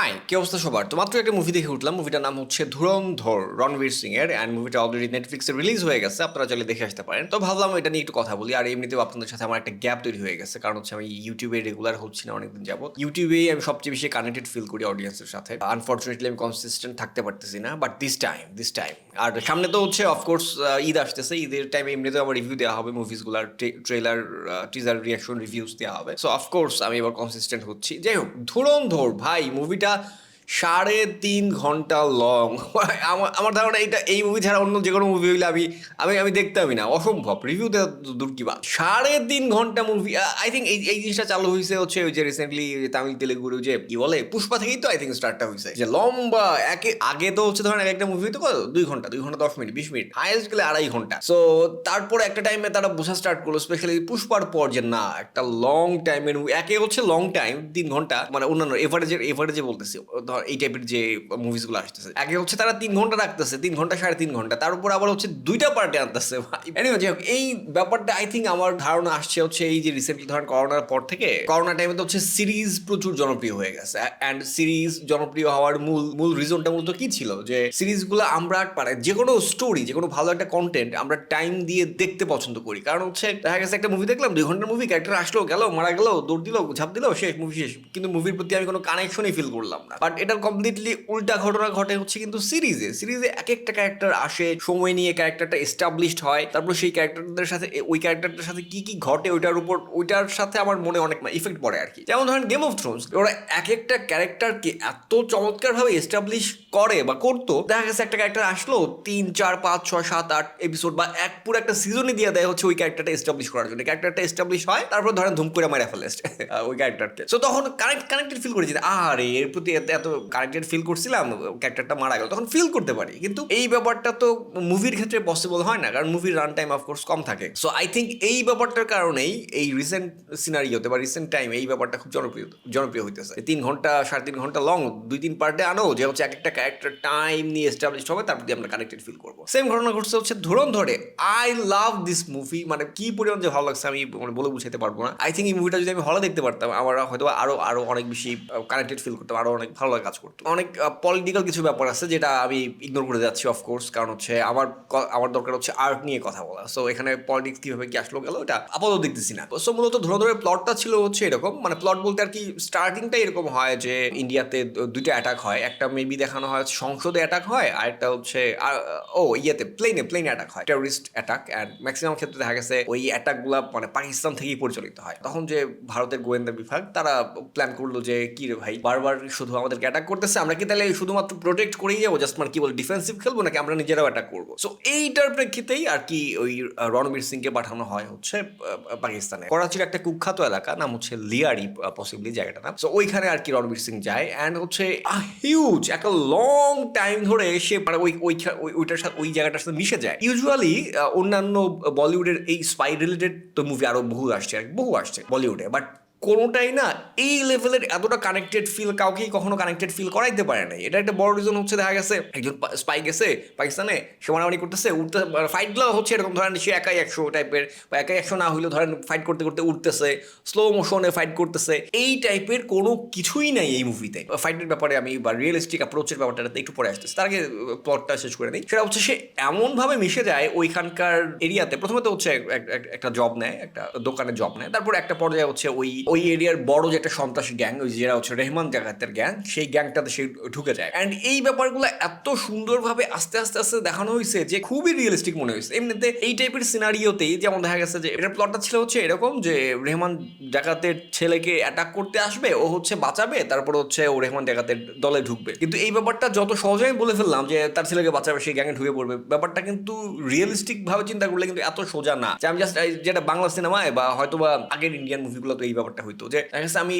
High, কি অবস্থা সবার? তো মাত্র একটা মুভি দেখে উঠলাম। মুভিটার নাম হচ্ছে ধুরন্ধর, রণবীর সিং এর। অ্যান্ড মুভিটা অলরেডি নেটফ্লিক্সে রিলিজ হয়ে গেছে, আপনারা চাইলে দেখে আসতে পারেন। তো ভাবলাম এটা নিয়ে একটু কথা বলি। আর এমনিতেও আপনাদের সাথে আমার একটা গ্যাপ তৈরি হয়ে গেছে, কারণ হচ্ছে আমি ইউটিউবে রেগুলার হচ্ছি না অনেকদিন যাবত। ইউটিউবেই আমি সবচেয়ে বেশি কানেক্টেড ফিল করি অডিয়েন্সের সাথে। আনফর্চুনেটলি আমি কনসিস্টেন্ট থাকতে পারতেছি না, বাট দিস টাইম আর সামনে তো হচ্ছে অফকোর্স ঈদ আসতেছে। ঈদের টাইমে এমনিতেও আমার রিভিউ দেওয়া হবে মুভিসগুলার, ট্রেলার, টিজার, রিয়াকশন, রিভিউস দেওয়া হবে। সো অফকোর্স আমি এবার কনসিস্টেন্ট হচ্ছি। যাই হোক, ধুরন্ধর ভাই মুভিটা 3.5 ঘন্টা লং। আমার ধারণা এই মুভি ছাড়া অন্য যে কোনো মুভি হইলে আমি আমি আমি দেখতামই না, অসম্ভব। রিভিউ দেওয়া দূর কি বা, 3.5 ঘন্টা মুভি। আই থিঙ্ক এই জিনিসটা চালু হয়েছে হচ্ছে ওই যে রিসেন্টলি তামিল তেলেগুর যে কি বলে পুষ্পা থেকেই তো আই থিঙ্ক স্টার্টটা হয়েছে, যে লম্বা আগে তো হচ্ছে ধরেন একটা মুভি তো 2 ঘন্টা, 2 ঘন্টা 10 মিনিট, 20 মিনিট, হাইয়েস্ট গেলে 2.5 ঘন্টা। সো তারপরে একটা টাইমে তারা বোঝা স্টার্ট করলো, স্পেশালি পুষ্পার পর, যে না, একটা লং টাইমের একে হচ্ছে লং টাইম 3 ঘন্টা, মানে অন্যান্য এভারেজে বলতেছি, ধর এই টাইপের যে মুভিসগুলো আসতেছে, আগে হচ্ছে তারা 3 ঘন্টা রাখতেছে, 3 ঘন্টা 3.5 ঘন্টা, তার উপর আবার হচ্ছে 2টা পার্টে আনতেছে ভাই। Anyway, যাই হোক, এই ব্যাপারটা আই থিঙ্ক আমার ধারণা আসছে হচ্ছে এই যে রিসেন্টলি ধরেন করোনার পর থেকে, করোনা টাইমে তো হচ্ছে সিরিজ প্রচুর জনপ্রিয় হয়ে গেছে। অ্যান্ড সিরিজ জনপ্রিয় হওয়ার মূল মূল রিজনটা মূলত কি ছিল, যে সিরিজগুলো আমরা মানে যে কোনো স্টোরি, যে কোনো ভালো একটা কন্টেন্ট আমরা টাইম দিয়ে দেখতে পছন্দ করি। কারণ হচ্ছে দেখা গেছে একটা মুভি দেখলাম, 2 ঘন্টার মুভি, ক্যারেক্টার আসলো, গেল, মারা গেল, দৌড় দিল, ঝাঁপ দিল, শেষ, মুভি শেষ। কিন্তু মুভির প্রতি আমি কোনো কানেকশনই ফিল করলাম না। বাট এটার কমপ্লিটলি উল্টা ঘটনা ঘটে হচ্ছে কিন্তু সিরিজে এক একটা ক্যারেক্টার আসে, সময় নিয়ে ক্যারেক্টারটা এস্টাবলিশড হয়, তারপর সেই ক্যারেক্টারদের সাথে, ওই ক্যারেক্টারটার সাথে কি কি ঘটে ওইটার সাথে আমার মনে অনেক ইফেক্ট পড়ে আর কি। যেমন ধরেন গেম অফ থ্রোনস, ওরা এক একটা ক্যারেক্টারকে এত চমৎকার ভাবে এস্টাবলিশ করে বা করতো, দেখা গেছে একটা ক্যারেক্টার আসলো 3, 4, 5, 6, 7, 8 এপিসোড বা পুরো একটা সিজনই দিয়ে দেয় হচ্ছে ওই ক্যারেক্টারটা এস্টাবলিশ করার জন্য। ক্যারেক্টারটা এস্টাবলিশ হয়, তারপর ধরেন ধুম করে মারা ফেলে ওই ক্যারেক্টারকে। সো তখন কানেক্টেড ফিল করেছি, আরে এর প্রতি এত কানেক্টেড ফিল করছিলাম, ক্যারেক্টারটা মারা গেল, তখন ফিল করতে পারি। কিন্তু এই ব্যাপারটা তো মুভির ক্ষেত্রে পসিবল হয় না, কারণ মুভির রান টাইম অফকোর্স কম থাকে। সো আই থিঙ্ক এই ব্যাপারটার কারণেই এই রিসেন্ট সিনারিওতে বা রিসেন্ট টাইম এই ব্যাপারটা খুব জনপ্রিয় হইতেছে। 3 ঘন্টা 3.5 ঘন্টা লং 2-3 পার্টে আনো, যে হচ্ছে এক একটা ক্যারেক্টার টাইম নিয়ে এস্টাবলিশ হবে, তার প্রতি আমরা কানেক্টেড ফিল করবো। সেম ঘটনা ঘটছে হচ্ছে ধুরন্ধরে। আই লাভ দিস মুভি, মানে কি পরিমাণ যে ভালো লাগছে আমি মানে বলে বুঝাতে পারবো না। আই থিঙ্ক এই মুভিটা যদি আমি হলে দেখতে পারতাম, আমার হয়তো আরো আরো অনেক বেশি কানেক্টেড ফিল করতাম, আরো অনেক ভালো কাজ করতো। অনেক পলিটিক্যাল কিছু ব্যাপার আছে যেটা আমি ইগনোর করে যাচ্ছি অফকোর্স, কারণ হচ্ছে আমার দরকার হচ্ছে আর্ট নিয়ে কথা বলা। সো এখানে পলিটিক্স কিভাবে কি আসলো গেল এটা আপাতত দেখতেছি না। সো মূলত ধুরন্ধরের প্লটটা ছিল হচ্ছে এরকম, মানে প্লট বলতে আর কি স্টার্টিংটা এরকম হয় যে ইন্ডিয়াতে 2টা অ্যাটাক হয়। একটা মেবি দেখানো হয় সংসদে অ্যাটাক হয়, আর একটা হচ্ছে প্লেনে অ্যাটাক হয়, টেরোরিস্ট অ্যাটাক। অ্যান্ড ম্যাক্সিমাম ক্ষেত্রে দেখা গেছে ওই অ্যাটাকগুলো মানে পাকিস্তান থেকেই পরিচালিত হয়। তখন যে ভারতের গোয়েন্দা বিভাগ তারা প্ল্যান করলো যে কি রে ভাই, বারবার শুধু আমাদেরকে অ্যাটাক করতেছে, আমরা কি তাহলে শুধুমাত্র প্রোটেক্ট করেই যাবো, জাস্ট মানে কি বলে ডিফেন্সিভ খেলবো, নাকি আমরা নিজেরাও অ্যাটাক করবো। সো এইটার প্রেক্ষিতেই আর কি ওই রণবীর সিংকে পাঠানো হয় হচ্ছে পাকিস্তানে। করাচির একটা কুখ্যাত এলাকা, নাম হচ্ছে লিয়ারি পসিবলি জায়গাটার নাম। সো ওইখানে আর কি রণবীর সিং যায়, অ্যান্ড হচ্ছে হিউজ একটা লং টাইম ধরে সে মানে ওইটার সাথে ওই জায়গাটার সাথে মিশে যায়। ইউজুয়ালি অন্যান্য বলিউডের এই স্পাই রিলেটেড তো মুভি আরো বহু আসছে বলিউডে, বাট কোনোটাই না এই লেভেলের এতটা কানেক্টেড ফিল কাউকেই কখনো কানেক্টেড ফিল করাইতে পারে নাই। এটা একটা বড় রিজন হচ্ছে, দেখা গেছে একজন স্পাই গেছে পাকিস্তানে, সে মারামারি করতেছে, ফাইটগুলো হচ্ছে এরকম, ধরেন সে একাই 100 টাইপের, বা একাই 100 না হইলেও ধরেন ফাইট করতে করতে উঠতেছে, স্লো মোশনে ফাইট করতেছে, এই টাইপের কোনো কিছুই নাই এই মুভিতে। ফাইটের ব্যাপারে আমি বা রিয়েলিস্টিক অ্যাপ্রোচের ব্যাপারটা একটু পরে আসতেছে, তার আগে প্লটটা শেষ করে নিই। সেটা হচ্ছে সে এমনভাবে মিশে যায় ওইখানকার এরিয়াতে। প্রথমে তো হচ্ছে একটা জব নেয়, একটা দোকানে জব নেয়, তারপর একটা পর্যায়ে হচ্ছে ওই এরিয়ার বড় যে একটা সন্ত্রাসী গ্যাং, ওই যেটা হচ্ছে রেহমান জাগাতের গ্যাং, সেই গ্যাংটাতে সে ঢুকে যায়। অ্যান্ড এই ব্যাপারগুলো এত সুন্দরভাবে আস্তে আস্তে আস্তে দেখানো হয়েছে যে খুবই রিয়েলিস্টিক মনে হয়েছে। এমনিতে এই টাইপের সিনারিওতেই যেমন দেখা গেছে যে এটার প্লটটা ছিল হচ্ছে এরকম, যে রেহমান জাকাতের ছেলেকে অ্যাটাক করতে আসবে, ও হচ্ছে বাঁচাবে, তারপর হচ্ছে ও রেহমান জাকাতের দলে ঢুকবে। কিন্তু এই ব্যাপারটা যত সহজে আমি বলে ফেললাম যে তার ছেলেকে বাঁচাবে, সেই গ্যাংয়ে ঢুকে পড়বে, ব্যাপারটা কিন্তু রিয়েলিস্টিক ভাবে চিন্তা করলে কিন্তু এত সোজা না। যে আমি জাস্ট যেটা বাংলা সিনেমায় বা হয়তো বা আগের ইন্ডিয়ান মুভিগুলো তো এই ব্যাপারটা হইতো, যে দেখা গেছে আমি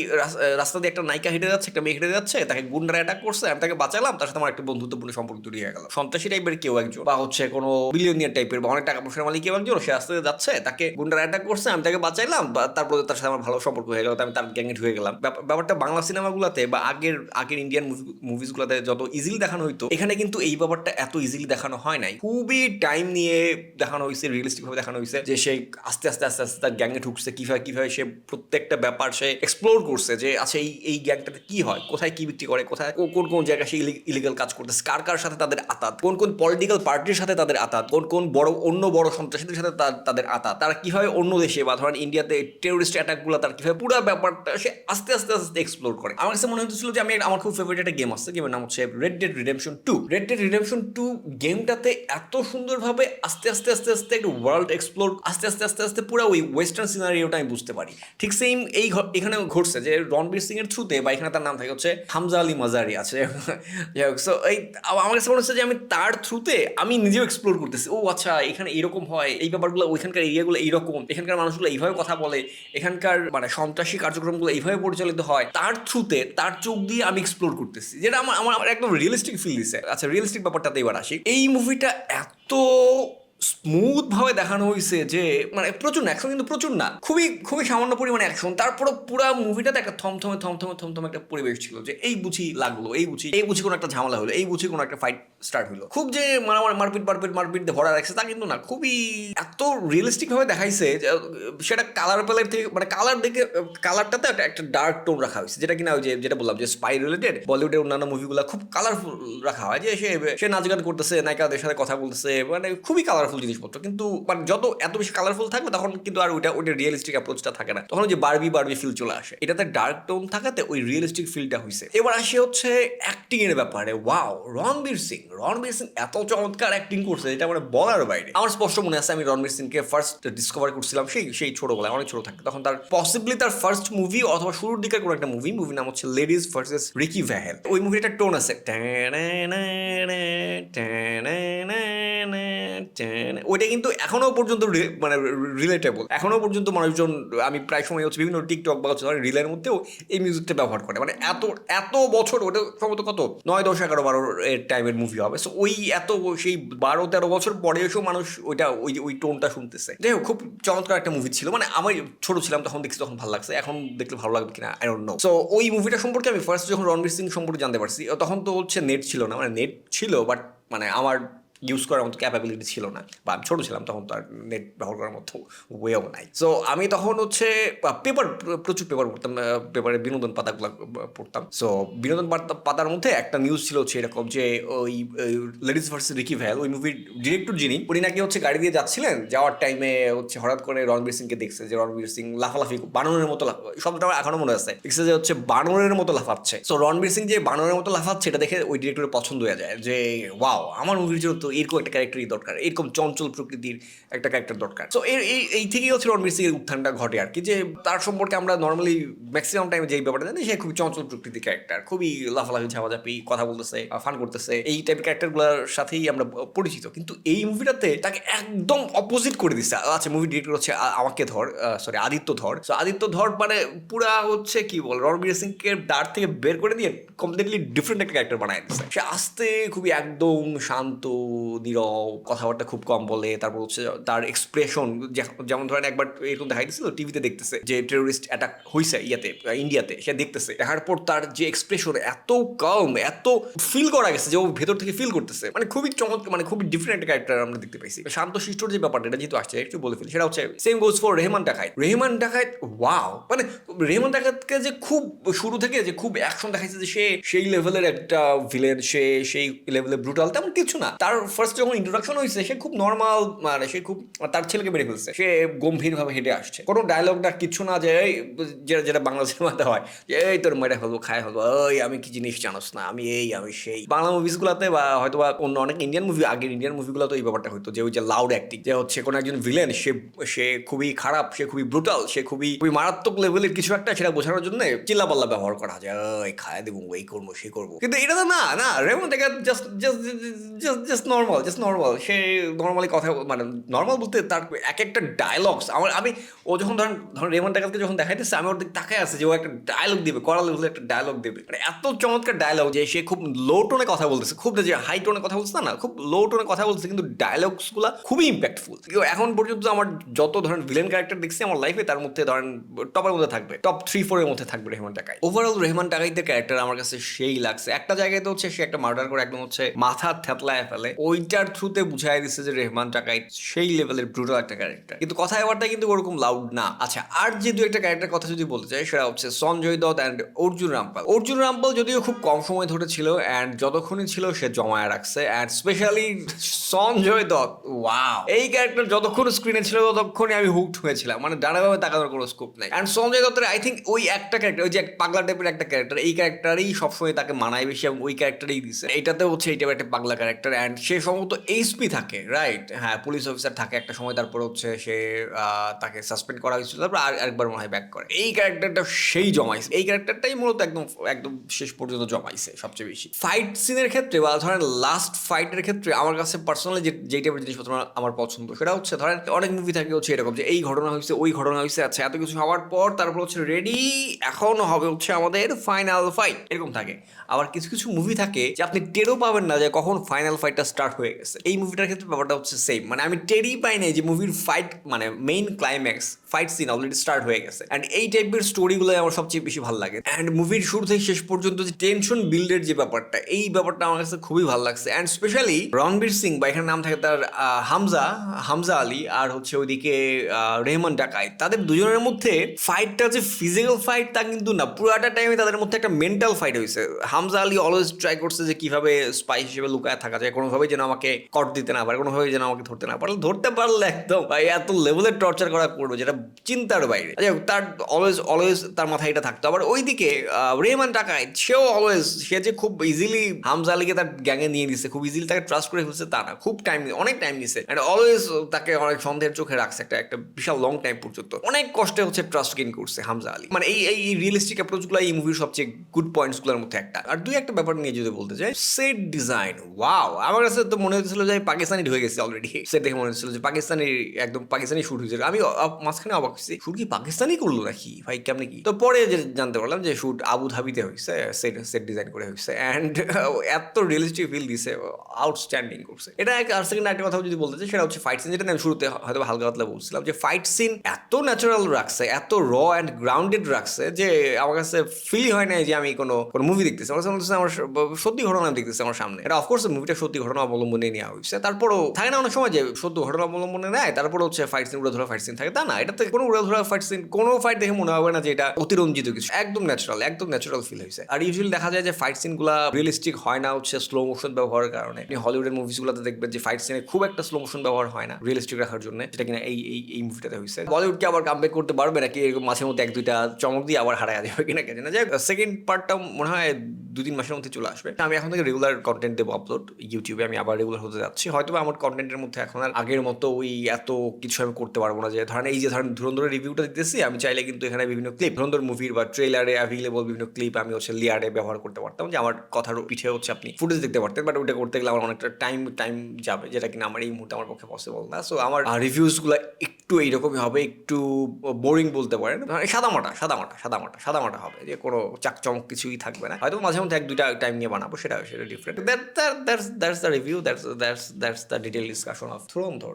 রাস্তা দিয়ে একটা নায়িকা হেঁটে যাচ্ছে, একটা মেয়ে হেঁটে যাচ্ছে, তাকে গুন্ডারা অ্যাটাক করছে, আমি তাকে বাঁচালাম, তার সাথে আমার একটা বন্ধুত্বপূর্ণ সম্পর্ক তৈরি হয়ে গেল। সন্ত্রাসী টাইপের কেউ একজন, বা হচ্ছে কোনো বিলিয়নিয়ার টাইপের বা অনেক টাকা পয়সার মালিক কেউ একজন, সে রাস্তা দিয়ে যাচ্ছে, তাকে গুন্ডারা অ্যাটাক করছে, আমি তাকে বাঁচাইলাম, বা তারপরে তার সাথে আমার ভালো সম্পর্ক হয়ে গেল, আমি তার গ্যাংয়ে ঢুকে গেলাম। ব্যাপারটা বাংলা সিনেমাগুলোতে বা আগের ইন্ডিয়ান মুভিসগুলোতে যত ইজিলি দেখানো হইতো, এখানে কিন্তু এই ব্যাপারটা এত ইজিলি দেখানো হয় নাই। খুবই টাইম নিয়ে দেখানো হয়েছে, রিয়েলিস্টিক ভাবে দেখানো হয়েছে, যে সে আস্তে আস্তে তার গ্যাংয়ে ঢুকছে, কিভাবে সে প্রত্যেকটা ব্যাপার সে এক্সপ্লোর করছে যে আচ্ছা এই গ্যাংটাতে কি হয়, কোথায় কি বিক্রি করে, কোথায় কোন কোন জায়গায় সে ইলিগাল কাজ করতেছে, কার কার সাথে তাদের আতাত, কোন কোন পলিটিক্যাল পার্টির সাথে তাদের আতাত, কোন কোন অন্য বড় সন্ত্রাসীদের সাথে তাদের আতাত, তারা কিভাবে অন্য দেশে বা ধরেন ইন্ডিয়াতে টেরোরিস্ট অ্যাটাকগুলো তার কিভাবে পুরো ব্যাপারটা সে আস্তে আস্তে আস্তে এক্সপ্লোর করে। আমার কাছে মনে হচ্ছিল যে আমার খুব ফেভারিট একটা গেম আছে, গেমের নাম হচ্ছে red dead redemption 2। Red dead redemption 2 গেমটাতে এত সুন্দরভাবে আস্তে আস্তে আস্তে আস্তে একটা ওয়ার্ল্ড এক্সপ্লোর আস্তে আস্তে আস্তে আস্তে পুরো ওই ওয়েস্টার্ন সিনারিওটা আমি বুঝতে পারি। ঠিক সেম এখানে ঘটছে যে রণবীর সিং এর থ্রুতে, বা এখানে তার নাম থাকে হচ্ছে হামজা আলী মাজারি আছে। সো এই আমার কাছে মনে হচ্ছে যে আমি তার থ্রুতে আমি নিজেও এক্সপ্লোর করতেছি, ও আচ্ছা এখানে এরকম হয়, এই ব্যাপারগুলো ওইখানকার এরিয়াগুলো এইরকম, এখানকার মানুষগুলো এইভাবে কথা বলে, এখানকার মানে সন্ত্রাসী কার্যক্রমগুলো এইভাবে পরিচালিত হয়, তার থ্রুতে তার চোখ দিয়ে আমি এক্সপ্লোর করতেছি, যেটা আমার আমার একদম রিয়েলিস্টিক ফিল দিছে। আচ্ছা রিয়েলিস্টিক ব্যাপারটাতে এবার আসি। এই মুভিটা এত স্মুথ ভাবে দেখানো হয়েছে যে মানে প্রচুর অ্যাকশন, কিন্তু প্রচুর না, খুবই খুবই সামান্য পরিমাণে অ্যাকশন। তারপরও পুরো মুভিটাতে একটা থমথমে একটা পরিবেশ ছিল যে এই বুঝি লাগলো, এই বুঝি কোনো একটা ঝামেলা হলো, এই বুঝি কোনো একটা ফাইট স্টার্ট হলো। খুব যে মারপিট ভরা রাখছে তা কিন্তু না, খুবই এত রিয়েলিস্টিক ভাবে দেখাইছে সেটা কালার প্যালেট থেকে মানে কালার দেখে কালারটাতে একটা ডার্ক টোন রাখা হয়েছে, যেটা কিনা ওই যেটা বললাম যে স্পাই রিলেটেড বলিউডের অন্যান্য মুভিগুলো খুব কালারফুল রাখা হয়, যে সে নাচ গান করতেছে, নায়িকাদের সাথে কথা বলতেছে, মানে খুবই কালারফুল জিনিসপত্র। কিন্তু মানে যত এত বেশি কালারফুল থাকবে তখন কিন্তু আর ওইটা রিয়েলিস্টিক অ্যাপ্রোচটা থাকে না, তখন যে বারবি ফিল চলে আসে। এটাতে ডার্ক টোন থাকাতে ওই রিয়েলিস্টিক ফিলটা হয়েছে। এবার আসে হচ্ছে অ্যাক্টিং এর ব্যাপারে। ওয়াও, রণবীর সিং এত চমৎকার অ্যাক্টিং করছে যেটা মানে বলার বাইরে। আমার স্পষ্ট মনে আছে আমি রণবীর সিংকে ফার্স্ট ডিসকভার করছিলাম সেই ছোটবেলায়, অনেক ছোট থাকতে, তখন তার পসিবলি তার ফার্স্ট মুভি অথবা শুরুর দিকের কোনো একটা মুভি নাম হচ্ছে লেডিজ ভার্সেস রিকি ভ্যাহেল। ওই মুভিটা টোন আছে, ওইটা কিন্তু এখনো পর্যন্ত মানে রিলেটেবল, এখনো পর্যন্ত মানুষজন, আমি প্রায় সময় হচ্ছে বিভিন্ন টিকটক বা রিলের মধ্যেও এই মিউজিকটা ব্যবহার করে। মানে এত বছর, ওটা সম্ভবত কত 9, 10, 11, 12 এর টাইমের মুভি হবে। সো ওই সেই 12-13 বছর পরে এসেও মানুষ ওই টোনটা শুনতেছে। যাই হোক, খুব চমৎকার একটা মুভি ছিল। মানে আমি ছোট ছিলাম তখন দেখছি, তখন ভালো লাগছে, এখন দেখলে ভালো লাগবে কিনা আই ডোন্ট নো। সো ওই মুভিটা সম্পর্কে আমি ফার্স্ট যখন রণবীর সিং সম্পর্কে জানতে পারছি, তখন তো হচ্ছে নেট ছিল না, মানে নেট ছিল বাট মানে আমার ইউজ করার মতো ক্যাপাবিলিটি ছিল না, বা আমি ছোটো ছিলাম তখন, তো আর নেট ব্যবহার করার মতো ওয়েও নাই। সো আমি তখন হচ্ছে প্রচুর পেপার পড়তাম, পেপারে বিনোদন পাতাগুলো পড়তাম। সো বিনোদন পাতার মধ্যে একটা নিউজ ছিল হচ্ছে এরকম যে ওই লেডিজ ভার্সেস রিকি ভ্যাল, ওই মুভির ডিরেক্টর যিনি, উনি নাকি হচ্ছে গাড়ি দিয়ে যাচ্ছিলেন, যাওয়ার টাইমে হচ্ছে হঠাৎ করে রণবীর সিংকে দেখছে যে রণবীর সিং লাফালাফি বানরের মতো শব্দটা আমার এখনো মনে আছে, দেখছে যে হচ্ছে বানরের মতো লাফাচ্ছে। সো রণবীর সিং যে বানরের মতো লাফাচ্ছে এটা দেখে ওই ডিরেক্টরের পছন্দ হয়ে যায় যে ওয়াও, আমার মুভির জন্য তো এরকম একটা ক্যারেক্টারই দরকার, এরকম চঞ্চল প্রকৃতির একটা ক্যারেক্টার দরকার। সো এই থেকেই হচ্ছে রণবীর সিং এর উত্থানটা ঘটে আর কি, যে তার সম্পর্কে আমরা নর্মালি ম্যাক্সিমাম টাইমে যেই ব্যাপারটা জানি, সে খুবই চঞ্চল প্রকৃতির ক্যারেক্টার, খুবই লাফালাফি ঝাপাঝাপি কথা বলতেছে, ফান করতেছে, এই টাইপের ক্যারেক্টারগুলোর সাথেই আমরা পরিচিত। কিন্তু এই মুভিটাতে তাকে একদম অপোজিট করে দিচ্ছে। আচ্ছা, মুভি ডিরেক্টর হচ্ছে আদিত্য ধর। সো আদিত্য ধর মানে পুরা হচ্ছে কি বল, রণবীর সিংকে দাঁড় থেকে বের করে দিয়ে কমপ্লিটলি ডিফারেন্ট একটা ক্যারেক্টার বানায় দিচ্ছে। সে আস্তে খুবই একদম শান্ত, নীরব, কথাবার্তা খুব কম বলে। তারপর হচ্ছে তার এক্সপ্রেশন, যেমন ধরেন একবার এরকম দেখাই দিচ্ছিল, টিভিতে দেখতেছে যে টেরোরিস্ট অ্যাটাক হয়েছে ইন্ডিয়াতে, সে দেখতেছে, দেখার পর তার যে এক্সপ্রেশন এত কম, এত ফিল করা গেছে যে ও ভেতর থেকে ফিল করতেছে, মানে খুবই চমৎকার, মানে খুবই ডিফারেন্ট একটা ক্যারেক্টার আমরা দেখতে পাইছি। শান্ত শিষ্টর যে ব্যাপারটা, এটা যেহেতু আসছে একটু বলে ফেলি, সেটা হচ্ছে same goes for Rehman Dakait. Wow, মানে রেহমান ডাকাইতকে যে খুব শুরু থেকে যে খুব অ্যাকশন দেখাইছে, যে সে সেই লেভেলের একটা ভিলেন, সে সেই লেভেলে ব্রুটাল তেমন কিছু না। তার ফার্স্ট যখন ইন্ট্রোডাকশন হয়েছে, সে খুব নর্মাল, মানে সে খুব তার ছেলেকে মেরে ফেলছে, সে গম্ভীর ভাবে হেঁটে আসছে, কোনো ডায়লগটা কিছু না, যে যেটা বাংলা সিনেমাতে হয় যে এই তোর মেয়েটা হলো খায় হলো, ওই আমি কি জিনিস জানোস না, আমি সেই। বাংলা মুভিস গুলাতে বা হয়তো বা অন্য অনেক ইন্ডিয়ান মুভি, আগের ইন্ডিয়ান মুভিগুলো তো এই ব্যাপারটা হতো, যে ওই যে লাউড অ্যাক্টিং, যে হচ্ছে কোনো একজন ভিলেন, সে খুবই খারাপ, সে খুবই ব্রুটাল, সে খুবই মারাত্মক লেভেলের কিছু একটা, সেটা বোঝানোর জন্য চিল্লাপাল্লা ব্যবহার করা যায়, ওই খায় দেবো, এই করবো সেই করবো। কিন্তু এটা তো না রেমন ডাকাত জাস্ট নর্মাল, সে নর্মালি কথা, মানে নর্মাল বলতে তার এক একটা ডায়লগস আমি ও যখন ধরেন রেমন ডাকাতকে যখন দেখাইতেছে, আমি ওর দিকে তাকায় আছে যে ও একটা ডায়লগ দিবে, করালে বলে একটা ডায়লগ দেবে, মানে এত চমৎকার ডায়লগ যে সে খুব লো টোনে কথা বলতেছে, খুব যে হাই টোনে কথা বলছে না, খুব লো টোনে কথা বলছে, কিন্তু ডায়লগস গুলা খুবই ইম্প্যাক্টফুল। এখন পর্যন্ত আমার যত ধরেন ভিলেন ক্যারেক্টার দেখছি আমার লাইফে, তার মধ্যে ধরেন টপের মধ্যে থাকবে, টপ 3-4 এর মধ্যে থাকবে রেহমান ডাকাইত। ওভারঅল রেহমান ডাকাইতের ক্যারেক্টার আমার কাছে সেই লাগছে। একটা জায়গায় তো হচ্ছে সে একটা মার্ডার করে একদম হচ্ছে মাথা থেতলায় ফেলে, ও ওইটার থ্রুতে বুঝাই দিচ্ছে যে রেহমান টাকাইত সেই লেভেলের ব্রুটাল একটা ক্যারেক্টার, কিন্তু কথাবার্তা কিন্তু ওরকম লাউড না। আচ্ছা, আর যে দু একটা ক্যারেক্টার কথা যদি বলতে চাই সেটা হচ্ছে সঞ্জয় দত্ত অ্যান্ড অর্জুন রামপাল। অর্জুন রামপাল যদিও খুব কম সময় ধরে ছিল অ্যান্ড যতক্ষণই ছিল সে জমায় রাখছে, and specially Sanjay Dutta, wow, এই ক্যারেক্টার যতক্ষণ স্ক্রিনে ছিল ততক্ষণই আমি হুকড হয়েছিলাম, মানে ডানাভাবে তাকানোর কোনো স্কোপ নাই। অ্যান্ড সঞ্জয় দত্তের আই থিঙ্ক ওই একটা ক্যারেক্টার, ওই যে পাগলা টাইপের একটা ক্যারেক্টার, এই ক্যারেক্টারই সবসময় তাকে মানায় বেশি এবং ওই ক্যারেক্টারই দিছে। এইটাতে হচ্ছে এইটা একটা পাগলা ক্যারেক্টার অ্যান্ড সে সম্ভবত এইচপি থাকে, রাইট? হ্যাঁ, পুলিশ অফিসার থাকে একটা সময়, তারপর হচ্ছে সে তাকে সাসপেন্ড করা হয়েছিল, তারপর আরেকবার মনে হয় ব্যাক করে। এই ক্যারেক্টারটা সেই জমাইছে, এই ক্যারেক্টারটাই মূলত একদম একদম শেষ পর্যন্ত জমাইছে সবচেয়ে বেশি। ফাইট সিনের ক্ষেত্রে বা ধরেন লাস্ট ফাইটের ক্ষেত্রে আমার কাছে পার্সোনালি যে টাইপের জিনিসপত্র আমার পছন্দ সেটা হচ্ছে ধরেন অনেক মুভি থাকে হচ্ছে এরকম যে এই ঘটনা হয়েছে, ওই ঘটনা হয়েছে, আচ্ছা এত কিছু হওয়ার পর তারপর হচ্ছে রেডি, এখন হবে হচ্ছে আমাদের ফাইনাল ফাইট, এরকম থাকে। আবার কিছু কিছু মুভি থাকে যে আপনি টেরও পাবেন না যে কখন ফাইনাল ফাইটটা স্টার্ট হয়ে গেছে। এই মুভিটার ক্ষেত্রে ব্যাপারটা হচ্ছে সেম, মানে আমি টেরই পাই নাই যে মুভির ফাইট মানে main climax fight scene already start হয়ে গেছে। অ্যান্ড এই টাইপের স্টোরিগুলো আমার সবচেয়ে বেশি ভালো লাগে। অ্যান্ড মুভির শুরু থেকে শেষ পর্যন্ত যে টেনশন বিল্ডের যে ব্যাপারটা, এই ব্যাপারটা আমার কাছে খুবই ভালো লাগছে। অ্যান্ড স্পেশালি রণবীর সিং বা এখানে নাম থাকে তার হামজা আলী আর হচ্ছে ওইদিকে রেহমান ডাকাইত, তাদের দুজনের মধ্যে ফাইটটা যে ফিজিক্যাল ফাইট তা কিন্তু না, পুরাটা টাইমে তাদের মধ্যে একটা মেন্টাল ফাইট হয়েছে। হামজা আলী অলওয়েজ ট্রাই করছে যে কিভাবে স্পাই হিসেবে লুকায় থাকা যায়, কোনোভাবেই যেন আমাকে কট দিতে না পারে, কোনোভাবেই যেন আমাকে ধরতে না পারলে, ধরতে পারলে একদম ভাই এত লেভেলের টর্চার করা করবে যেটা চিন্তার বাইরে। তার অলওয়েজ তার মাথায় এটা থাকতো। আবার ওইদিকে রেহমান ডাকাইত, সেও অলওয়েজ, সে যে খুব ইজিলি হামজা আলীকে তার গ্যাংয়ে নিয়ে নিচ্ছে, খুব ইজিলি তাকে ট্রাস্ট করে ফেলছে তা না, খুব টাইম, অনেক টাইম নিছে। অ্যান্ড অলওয়েজ তাকে অনেক সন্দেহের চোখে রাখছে একটা বিশাল লং টাইম পর্যন্ত, অনেক কষ্টে হচ্ছে ট্রাস্ট গেইন করছে হামজা আলী। মানে এই রিয়েলিস্টিক অ্যাপ্রোচগুলো এই মুভির সবচেয়ে গুড পয়েন্টসগুলোর মধ্যে একটা। আর দুই একটা ব্যাপার নিয়ে যদি বলতে চাই, সেট ডিজাইন, ওয়াও, আমার কাছে তো মনে হচ্ছিল যে পাকিস্তানি হয়ে গেছে অলরেডি। সেট দেখে মনে হচ্ছিল যে পাকিস্তানি, একদম পাকিস্তানি শুট হয়েছে। আমি মাঝখানে অবাক হয়েছি, শুট কি পাকিস্তানি করলো নাকি ভাই, কেমনি কি? তো পরে যে জানতে পারলাম যে শুট আবু ধাবিতে হয়েছে, সেট ডিজাইন করে হয়েছে। অ্যান্ড এত রিয়েলিস্টিক ফিল দিছে, আউটস্ট্যান্ডিং করছে এটা। আর সেকেন্ড একটা কথা যদি বলতে চাই সেটা হচ্ছে ফাইট সিন, যেটা আমি শুরুতে হয়তো হালকা পাতলা বলছিলাম, যে ফাইট সিন এত ন্যাচারাল রাখছে, এত র অ্যান্ড গ্রাউন্ডেড রাখছে যে আমার কাছে ফিল হয় না যে আমি কোনো মুভি দেখতেছি। আমার কাছে আমার সত্যি ঘটনা দেখতেছি আমার সামনে। এটা অফকোর্স মুভিটা সত্যি ঘটনা অবলম্বনে নেওয়া হয়েছে, তারপরও থাকে না অনেক সময় যে সত্য ঘটনা অবলম্বনে নেয়, তারপর হচ্ছে ফাইট সিন, উড়াধরা ফাইট সিন থাকে, তা না, এটাতে কোনো উড়াধরা ফাইট সিন, কোনো ফাইট দেখে মনে হবে না যে এটা অতিরঞ্জিত কিছু, একদম ন্যাচারাল ফিল হয়েছে। আর ইউজুয়ালি দেখা যায় যে ফাইট সিনগুলো রিয়েলিস্টিক হয় না হচ্ছে স্লো মোশন ব্যবহারের কারণে। আপনি হলিউডের মুভিসগুলোতে দেখবেন যে ফাইট সিনে খুব একটা স্লো মোশন ব্যবহার হয় না রিয়েলিস্টিক রাখার জন্য, যেটা কিনা এই মুভিটাতে হয়েছে। বলিউডকে আবার কামব্যাক করতে পারবে নাকি এরকম মাঝে মধ্যে এক দুইটা চমক দিয়ে আবার হারায় যাবে কিনা কে জানে। যে সেকেন্ড পার্টটা মনে হয় 2-3 মাসের মধ্যে চলে আসবে। আমি এখন থেকে রেগুলার কন্টেন্ট দেবো আপলোড ইউটিউবে, আমি আবার রেগুলার হতে যাচ্ছি। হয়তো আমার কন্টেন্টের মধ্যে এখন আর আগের মতো ওই এত কিছু আমি করতে পারবো না। যে ধরেন এই যে ধরেন ধুরন্ধরের রিভিউটা দিতেছি, আমি চাইলে কিন্তু এখানে বিভিন্ন ক্লিপ, ধুরন্ধর মুভির বা ট্রেলারে অ্যাভেলেবল বিভিন্ন ক্লিপ আমি হচ্ছে লিয়ারে ব্যবহার করতে পারতাম, যে আমার কথার পিঠে হচ্ছে আপনি ফুটেজ দেখতে পারতেন। বাট ওটা করতে গেলে আমার অনেকটা টাইম যাবে, যেটা কিনা আমার এই মুহূর্তে আমার পক্ষে পসিবল না। সো আমার রিভিউসগুলো একটু এইরকমই হবে, একটু বোরিং বলতে পারেন, সাদামাটা হবে, যে কোনো চাকচমক কিছুই থাকবে না। হয়তো মাঝে মধ্যে 1-2টা টাইম নিয়ে বানাবো, সেটা different. That's the review, that's the detail discussion of ধুরন্ধর।